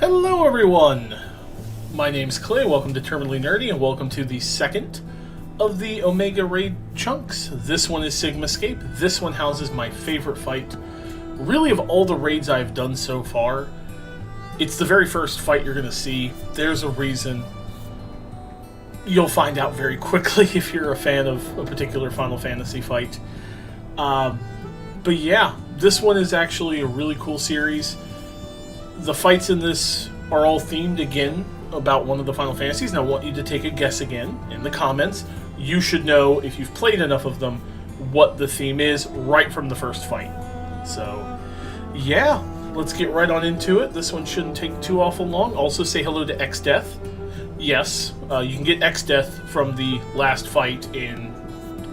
Hello everyone! My name's Clay, welcome to Terminally Nerdy, and welcome to the second of the Omega Raid chunks. This one is Sigmascape. This one houses my favorite fight. Really, of all the raids I've done so far, it's the very first fight you're going to see. There's a reason. You'll find out very quickly if you're a fan of a particular Final Fantasy fight. But yeah, this one is actually a really cool series. The fights in this are all themed again about one of the Final Fantasies, and I want you to take a guess again in the comments. You should know, if you've played enough of them, what the theme is right from the first fight. So, yeah, let's get right on into it. This one shouldn't take too awful long. Also, say hello to X-Death. Yes, you can get X-Death from the last fight in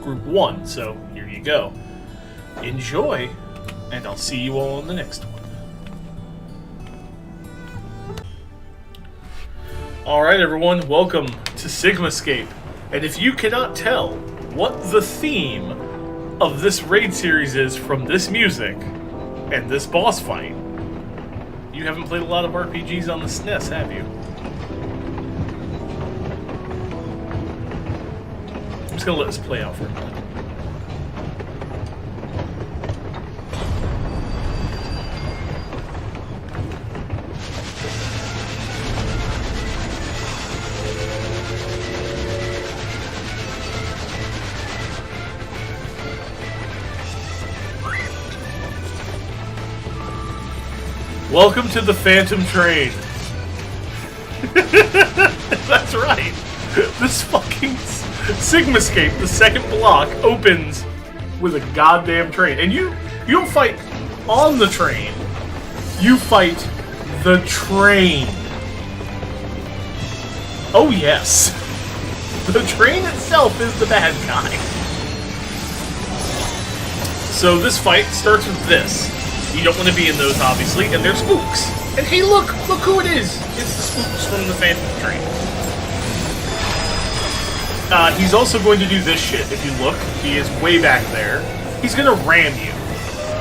Group 1, so here you go. Enjoy, and I'll see you all in the next one. Alright everyone, welcome to Sigmascape. And if you cannot tell what the theme of this raid series is from this music and this boss fight, you haven't played a lot of RPGs on the SNES, have you? I'm just gonna let this play out for a minute. Welcome to the Phantom Train. That's right. This fucking Sigmascape, the second block, opens with a goddamn train. And you don't fight on the train. You fight the train. Oh yes. The train itself is the bad guy. So this fight starts with this. You don't want to be in those, obviously, and they're spooks. And hey, look who it is! It's the spooks from the Phantom Train. He's also going to do this shit, if you look. He is way back there. He's gonna ram you.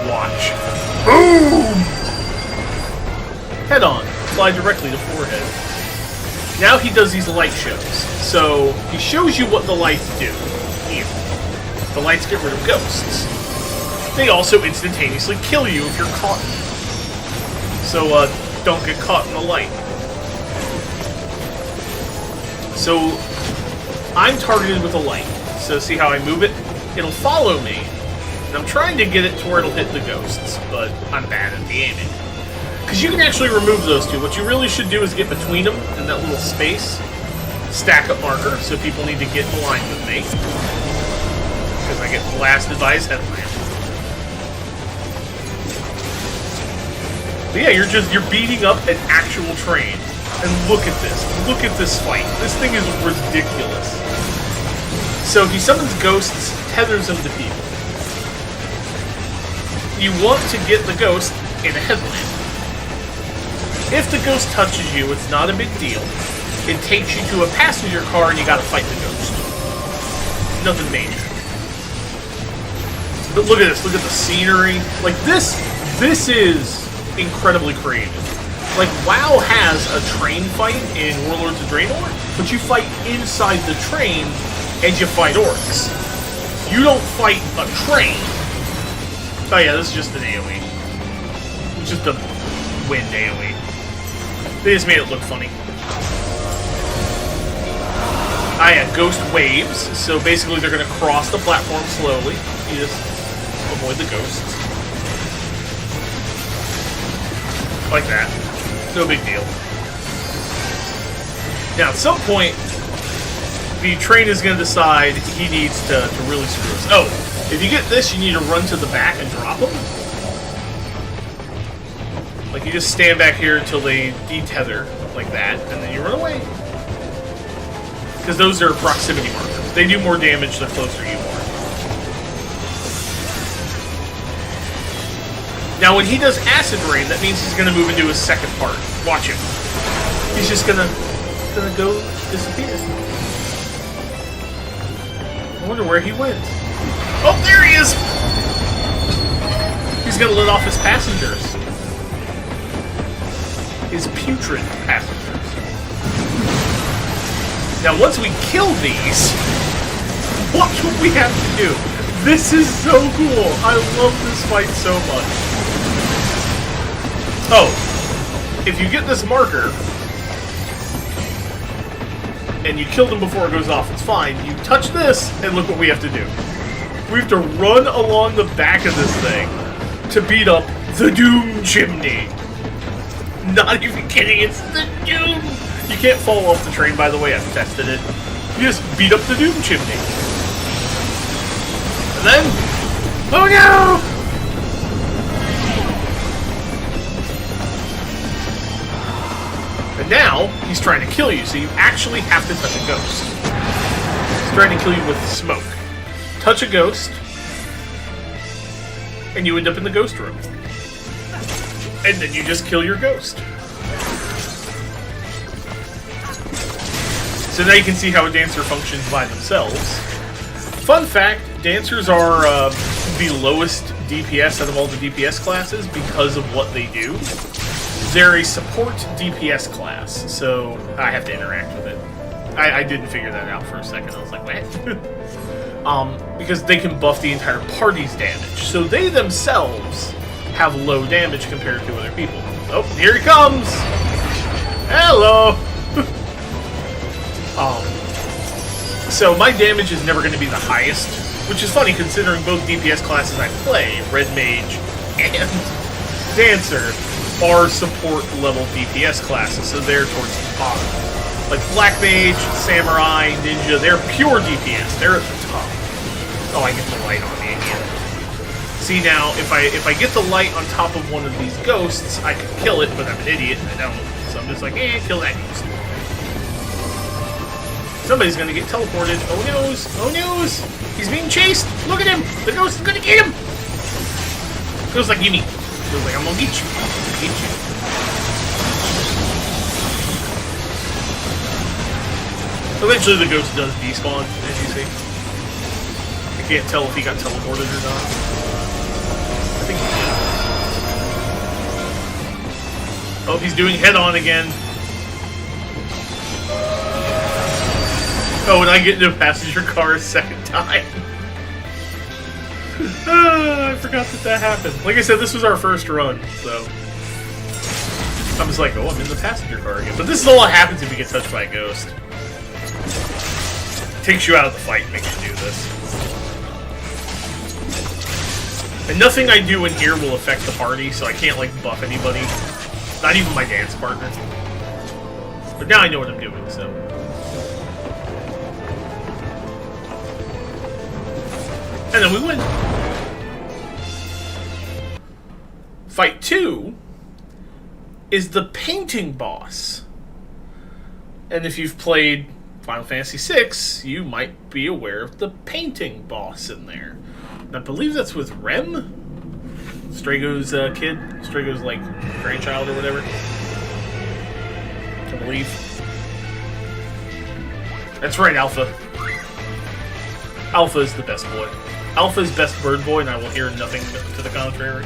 Watch. Boom! Head on. Fly directly to forehead. Now he does these light shows. So, he shows you what the lights do. Here. The lights get rid of ghosts. They also instantaneously kill you if you're caught. So, don't get caught in the light. So, I'm targeted with a light. So, see how I move it? It'll follow me. And I'm trying to get it to where it'll hit the ghosts, but I'm bad at the aiming. Because you can actually remove those two. What you really should do is get between them in that little space. Stack up marker, so people need to get in line with me. Because I get blasted by his headlamp. But yeah, you're beating up an actual train. And look at this. Look at this fight. This thing is ridiculous. So he summons ghosts, tethers them to people. You want to get the ghost in a headlamp. If the ghost touches you, it's not a big deal. It takes you to a passenger car and you gotta fight the ghost. Nothing major. But look at this. Look at the scenery. Like this is incredibly creative. Like, WoW has a train fight in Warlords of Draenor, but you fight inside the train and you fight orcs. You don't fight a train. Oh yeah, this is just an AoE. It's just a wind AoE. They just made it look funny. Ah yeah, ghost waves. So basically they're gonna cross the platform slowly. You just avoid the ghosts. Like that. No big deal. Now, at some point, the train is going to decide he needs to really screw us. Oh, if you get this, you need to run to the back and drop them. Like, you just stand back here until they detether, like that, and then you run away. Because those are proximity markers. They do more damage the closer you are. Now, when he does Acid Rain, that means he's going to move into his second part. Watch him. He's just going to go disappear. I wonder where he went. Oh, there he is! He's going to let off his passengers. his putrid passengers. Now, once we kill these, what do we have to do? This is so cool. I love this fight so much. Oh, if you get this marker, and you killed him before it goes off, it's fine. You touch this, and look what we have to do. We have to run along the back of this thing to beat up the Doom Chimney. Not even kidding, it's the Doom! You can't fall off the train, by the way, I've tested it. You just beat up the Doom Chimney. And then... oh no! And now, he's trying to kill you, so you actually have to touch a ghost. He's trying to kill you with smoke. Touch a ghost, and you end up in the ghost room. And then you just kill your ghost. So now you can see how a dancer functions by themselves. Fun fact, dancers are the lowest DPS out of all the DPS classes because of what they do. They're a support DPS class, so I have to interact with it. I didn't figure that out for a second. I was like, what? Because they can buff the entire party's damage. So they themselves have low damage compared to other people. Oh, here he comes! Hello! So my damage is never going to be the highest, which is funny considering both DPS classes I play, Red Mage and Dancer, are support level DPS classes, so they're towards the bottom. Like Black Mage, Samurai, Ninja, they're pure DPS, they're at the top. Oh, I get the light on me again. See now, if I get the light on top of one of these ghosts, I can kill it, but I'm an idiot and I don't. So I'm just like, kill that ghost. Somebody's gonna get teleported. Oh noes! Oh noes! He's being chased! Look at him! The ghost is gonna get him! Feels like gimme. Feels like I'm gonna get you. Get you. Eventually the ghost does despawn, as you see. I can't tell if he got teleported or not. I think he did. Oh, he's doing head-on again. Oh, and I get into a passenger car a second time. I forgot that happened. Like I said, this was our first run, so... I'm just like, oh, I'm in the passenger car again. But this is all that happens if you get touched by a ghost. It takes you out of the fight and makes you do this. And nothing I do in here will affect the party, so I can't, like, buff anybody. Not even my dance partner. But now I know what I'm doing, so... And then we win. Fight 2 is the painting boss. And if you've played Final Fantasy VI, you might be aware of the painting boss in there. And I believe that's with Rem? Strago's kid? Strago's, like, grandchild or whatever. I believe. That's right, Alpha. Alpha is the best boy. Alpha is best bird boy, and I will hear nothing to the contrary.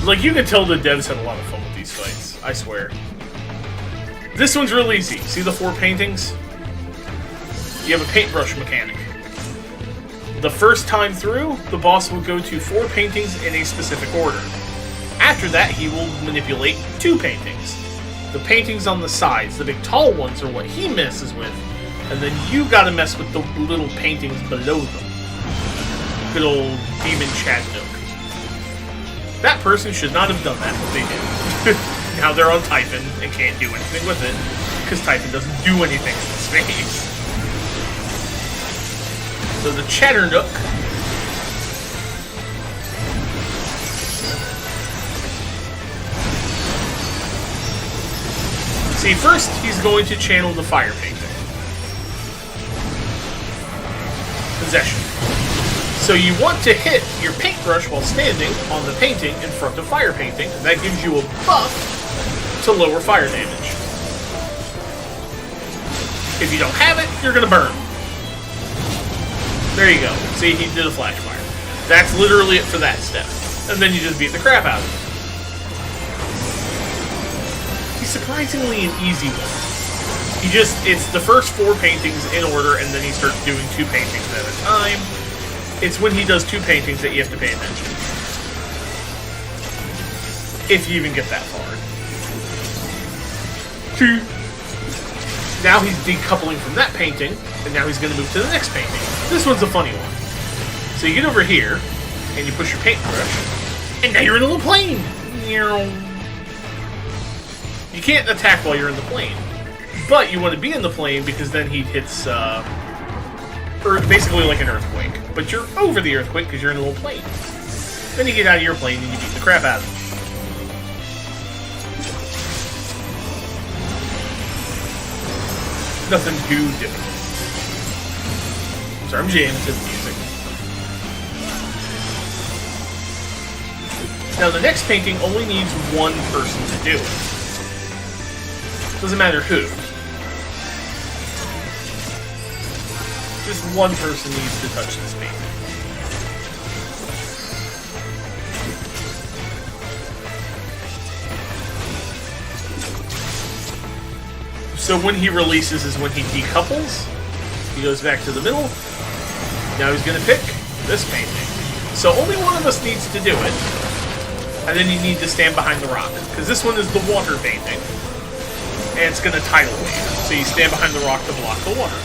Like, you can tell the devs had a lot of fun with these fights. I swear. This one's real easy. See the 4 paintings? You have a paintbrush mechanic. The first time through, the boss will go to 4 paintings in a specific order. After that, he will manipulate 2 paintings. The paintings on the sides, the big tall ones, are what he messes with. And then you gotta mess with the little paintings below them. Good old Demon Chadnook. That person should not have done that, but they did. Now they're on Typhon and can't do anything with it, because Typhon doesn't do anything in space. So the Chatternook see, first he's going to channel the fire painting. Possession. So you want to hit your paintbrush while standing on the painting in front of fire painting, and that gives you a buff to lower fire damage. If you don't have it, you're gonna burn. There you go. See, he did a flash fire. That's literally it for that step. And then you just beat the crap out of him. He's surprisingly an easy one. It's the first 4 paintings in order, and then he starts doing 2 paintings at a time. It's when he does 2 paintings that you have to pay attention. If you even get that far. 2. Now he's decoupling from that painting, and now he's going to move to the next painting. This one's a funny one. So you get over here, and you push your paintbrush, and now you're in a little plane! You can't attack while you're in the plane. But you want to be in the plane because then he hits, basically like an earthquake. But you're over the earthquake because you're in a little plane. Then you get out of your plane and you beat the crap out of him. Nothing too difficult. Sorry, I'm jamming to the music. Now the next painting only needs 1 person to do it. Doesn't matter who. Just 1 person needs to touch this painting. So when he releases is when he decouples. He goes back to the middle. Now he's going to pick this painting. So only 1 of us needs to do it. And then you need to stand behind the rock. Because this one is the water painting. And it's going to tidal wave. So you stand behind the rock to block the water.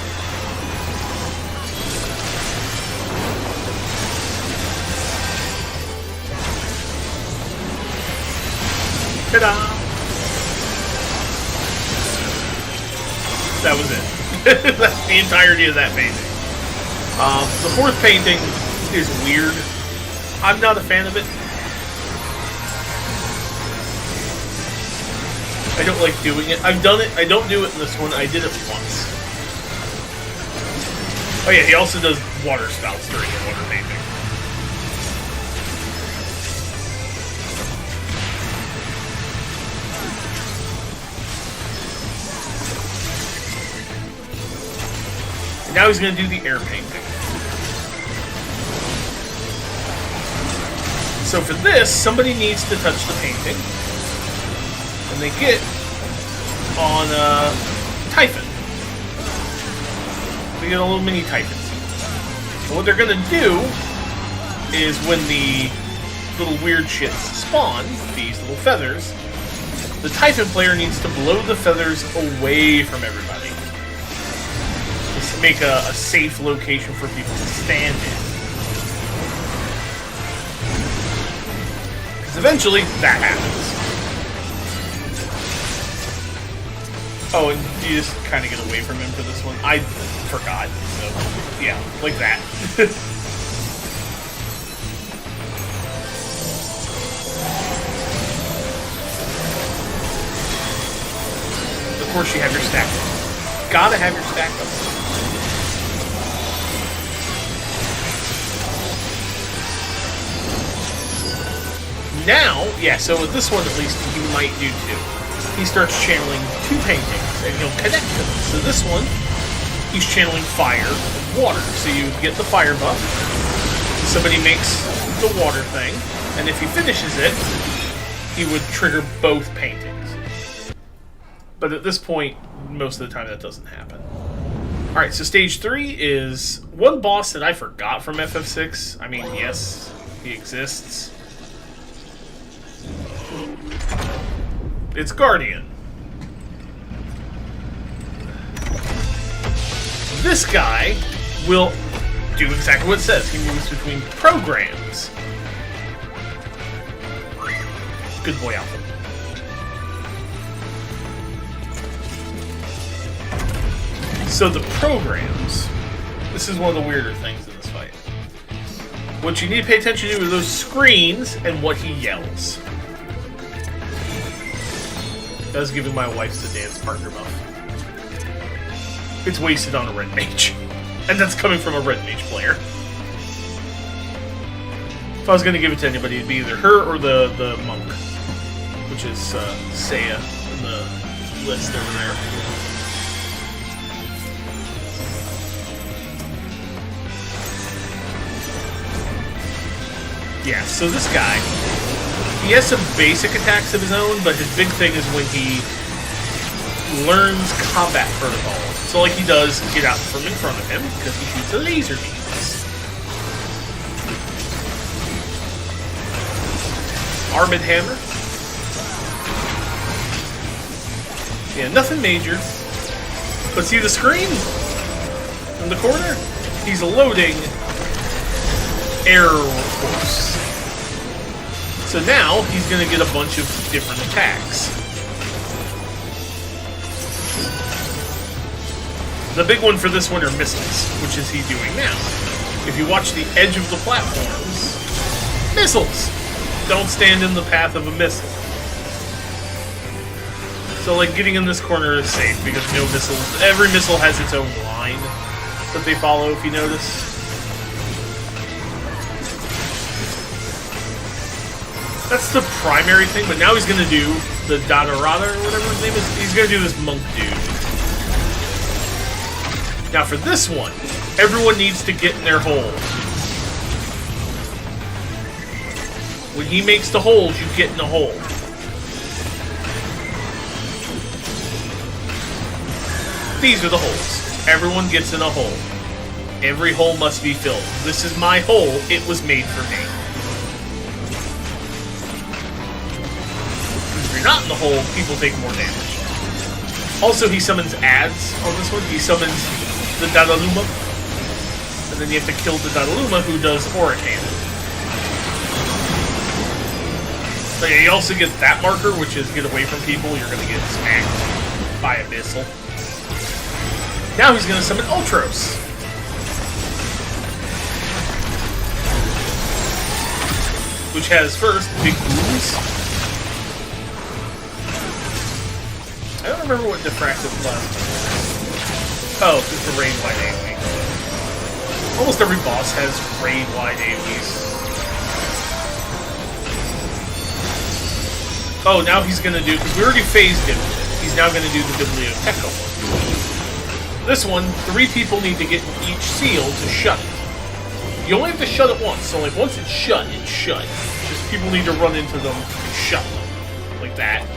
Ta-da! That was it. That's the entirety of that painting. The 4th painting is weird. I'm not a fan of it. I don't like doing it. I've done it. I don't do it in this one. I did it once. Oh yeah, he also does water spouts during the water painting. And now he's going to do the air painting. So for this, somebody needs to touch the painting. And they get on Typhon. They get a little mini Typhon seed. And what they're going to do is when the little weird shits spawn, these little feathers, the Typhon player needs to blow the feathers away from everybody. To make a safe location for people to stand in. Because eventually, that happens. Oh, and you just kind of get away from him for this one. I forgot, so yeah, like that. Of course you have your stack up. Gotta have your stack up. Now, yeah, so with this one at least, you might do 2. He starts channeling 2 paintings, and he'll connect them. So this one, he's channeling fire and water. So you get the fire buff, somebody makes the water thing, and if he finishes it, he would trigger both paintings. But at this point, most of the time that doesn't happen. Alright, so stage 3 is one boss that I forgot from FF6. I mean, yes, he exists. It's Guardian. This guy will do exactly what it says. He moves between programs. Good boy, Alpha. So the programs, this is one of the weirder things in this fight. What you need to pay attention to are those screens and what he yells. That was giving my wife the dance partner buff. It's wasted on a red mage. And that's coming from a red mage player. If I was going to give it to anybody, it'd be either her or the monk. Which is Saya in the list over there. Yeah, so this guy, he has some basic attacks of his own, but his big thing is when he learns combat protocols. So like he does get out from in front of him, because he shoots a laser beams. Armored hammer. Yeah, nothing major. But see the screen? In the corner? He's loading Air Force. So now he's going to get a bunch of different attacks. The big one for this one are missiles, which is he doing now. If you watch the edge of the platforms, missiles! Don't stand in the path of a missile. So like getting in this corner is safe because no missiles, every missile has its own line that they follow if you notice. That's the primary thing, but now he's going to do the Dadarada or whatever his name is. He's going to do this monk dude. Now for this one, everyone needs to get in their hole. When he makes the holes, you get in a hole. These are the holes. Everyone gets in a hole. Every hole must be filled. This is my hole. It was made for me. If you're not in the hole, people take more damage. Also, he summons ads on this one. He summons the Dadaluma. And then you have to kill the Dadaluma, who does O8N. But yeah, you also get that marker, which is get away from people. You're going to get smacked by a missile. Now he's going to summon Ultros. Which has first big wounds. I don't remember what diffractive left. Oh, it's the raid wide AoE. Almost every boss has raid wide AoEs. Oh, now he's going to do, because we already phased him, he's now going to do the Biblioteca one. This one, 3 people need to get each seal to shut it. You only have to shut it once, so like once it's shut, it's shut. Just people need to run into them and shut them. Like that.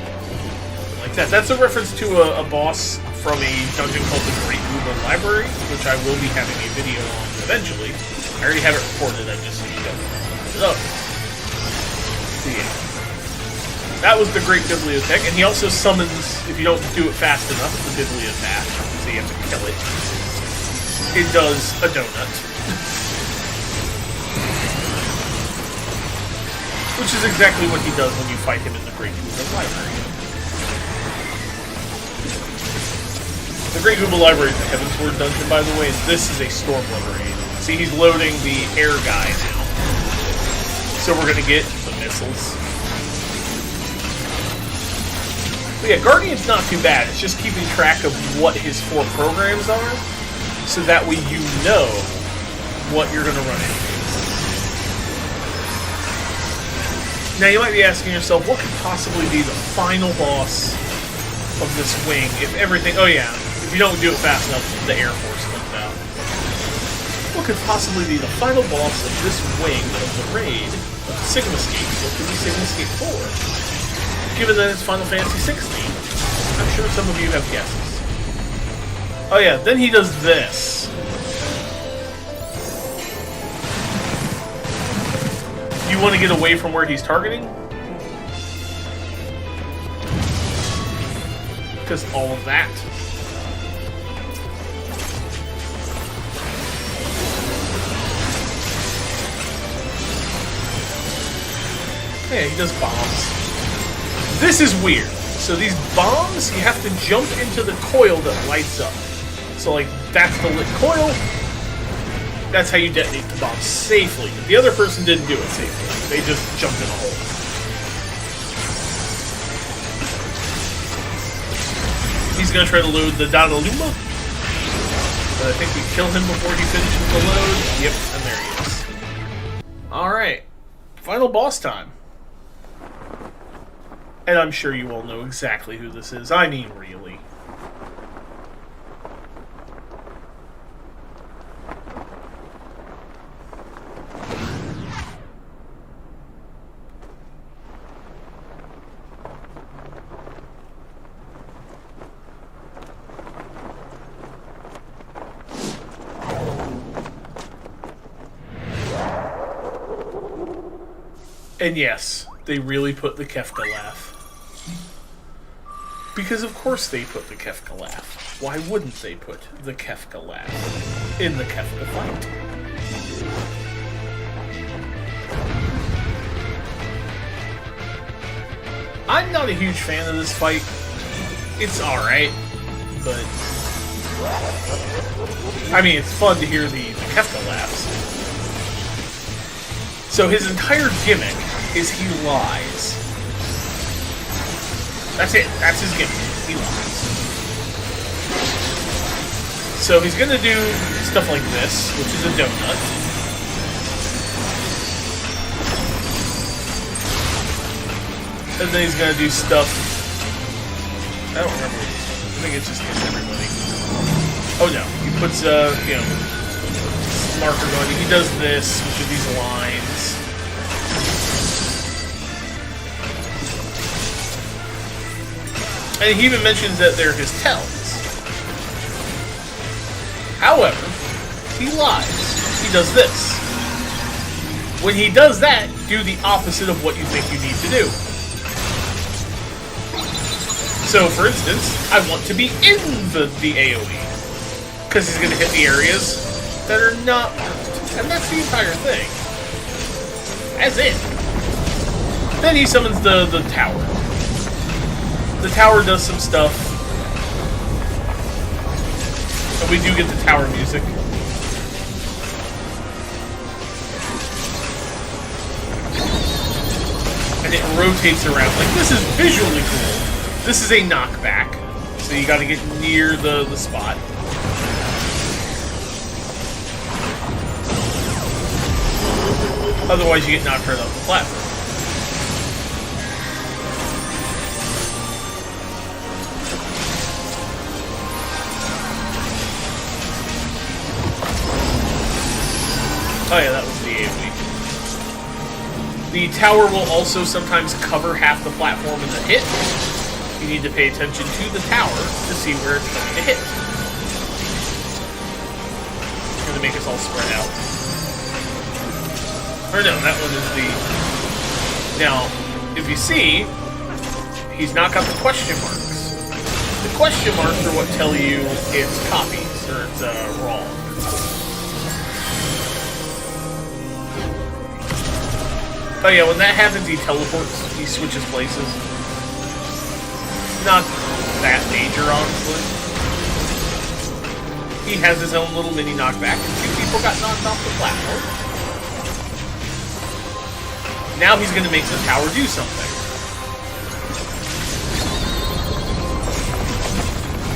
Like that. That's a reference to a boss from a dungeon called the Great Goober Library, which I will be having a video on eventually. I already have it recorded, I just need to put it up. So yeah. That was the Great Bibliothèque, and he also summons, if you don't do it fast enough, the Bibliothèque, so you have to kill it. It does a donut. Which is exactly what he does when you fight him in the Great Goober Library. The Great Goober Library is the Heavensward dungeon, by the way, and this is a Stormblood raid. See, he's loading the air guy now. So we're going to get the missiles. But yeah, Guardian's not too bad. It's just keeping track of what his 4 programs are, so that way you know what you're going to run into. Now you might be asking yourself, what could possibly be the final boss of this wing if everything... Oh yeah, if you don't do it fast enough, the Air Force comes out. What could possibly be the final boss of this wing of the raid of Sigmascape? What could be Sigmascape 4? Given that it's Final Fantasy 16. I'm sure some of you have guesses. Oh yeah, then he does this. You want to get away from where he's targeting? Because all of that. Yeah, he does bombs. This is weird. So these bombs, you have to jump into the coil that lights up. So like, that's the lit coil. That's how you detonate the bomb safely. The other person didn't do it safely. They just jumped in a hole. He's going to try to load the Dadaluma. But I think we kill him before he finishes the load. Yep, and there he is. Alright. Final boss time. And I'm sure you all know exactly who this is. I mean, really. And yes, they really put the Kefka laugh. Because of course they put the Kefka laugh. Why wouldn't they put the Kefka laugh in the Kefka fight? I'm not a huge fan of this fight. It's alright, but... I mean, it's fun to hear the Kefka laughs. So his entire gimmick is he lies. That's it. That's his gimmick. He lies. So he's gonna do stuff like this, which is a donut. And then he's gonna do stuff... I don't remember. I think it just hits everybody. Oh no. He puts, you know, marker going. He does this, which are these lines. And he even mentions that they're his tells. However, he lies. He does this. When he does that, do the opposite of what you think you need to do. So, for instance, I want to be in the AoE. Because he's going to hit the areas that are not... And that's the entire thing. As in. Then he summons the tower. The tower does some stuff. And we do get the tower music. And it rotates around. Like, this is visually cool. This is a knockback. So you gotta get near the spot. Otherwise you get knocked right off the platform. Oh yeah, that was the AoE. The tower will also sometimes cover half the platform in the hit. You need to pay attention to the tower to see where it's going to hit. It's going to make us all spread out. Or no, that one is the... Now, if you see, he's not got the question marks. The question marks are what tell you it's copies, or it's wrong. Oh yeah, when that happens, he teleports. He switches places. Not that major, honestly. He has his own little mini knockback, and 2 people got knocked off the platform. Now he's going to make the tower do something.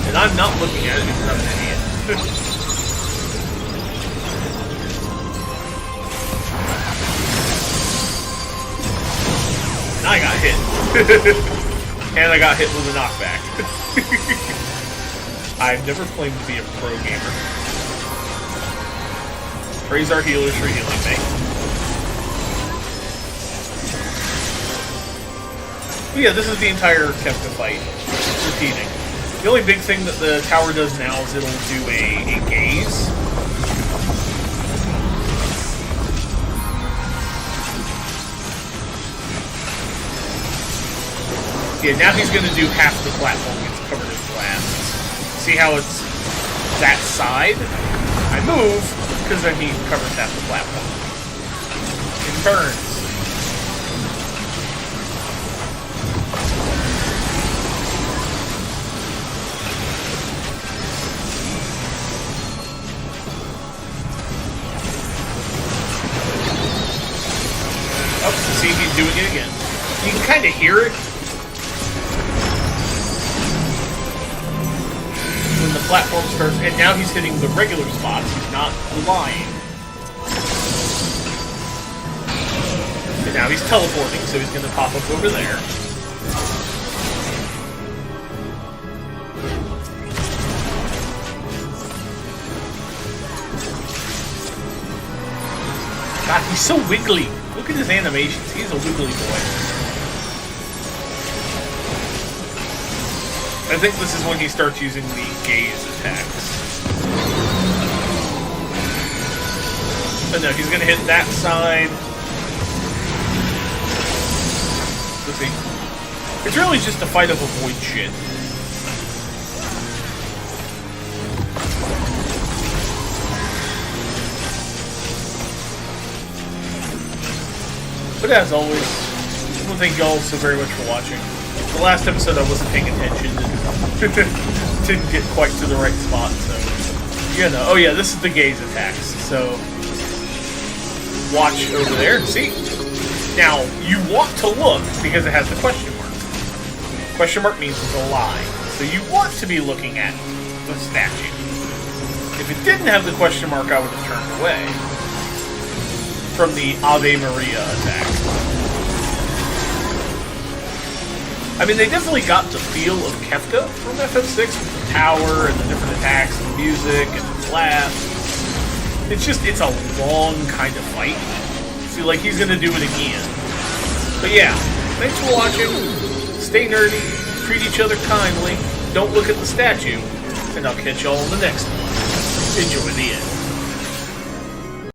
And I'm not looking at it because I'm an idiot. And I got hit. And I got hit with a knockback. I've never claimed to be a pro gamer. Praise our healers for healing me. But yeah, this is the entire Kefka fight. Repeating. The only big thing that the tower does now is it'll do a gaze. Yeah, now he's going to do half the platform gets covered in glass. See how it's that side? I move, because then he covers half the platform. It burns. Oh, see, he's doing it again. You can kind of hear it. When the platform starts, and now he's hitting the regular spots, he's not lying. And now he's teleporting, so he's going to pop up over there. God, he's so wiggly. Look at his animations. He's a wiggly boy. I think this is when he starts using the gaze attacks. But no, he's going to hit that side. It's really just a fight of avoid shit. But as always, I want to thank y'all so very much for watching. The last episode I wasn't paying attention and didn't get quite to the right spot, so, you know. Oh yeah, this is the gaze attacks, so watch over there and see. Now, you want to look because it has the question mark. Question mark means it's a lie, so you want to be looking at the statue. If it didn't have the question mark, I would have turned away from the Ave Maria attack. I mean, they definitely got the feel of Kefka from FF6 with the tower and the different attacks and the music and the laughs. It's a long kind of fight. See, like, he's gonna do it again. But yeah, thanks for watching. Stay nerdy, treat each other kindly, don't look at the statue, and I'll catch y'all in the next one. Enjoy the end.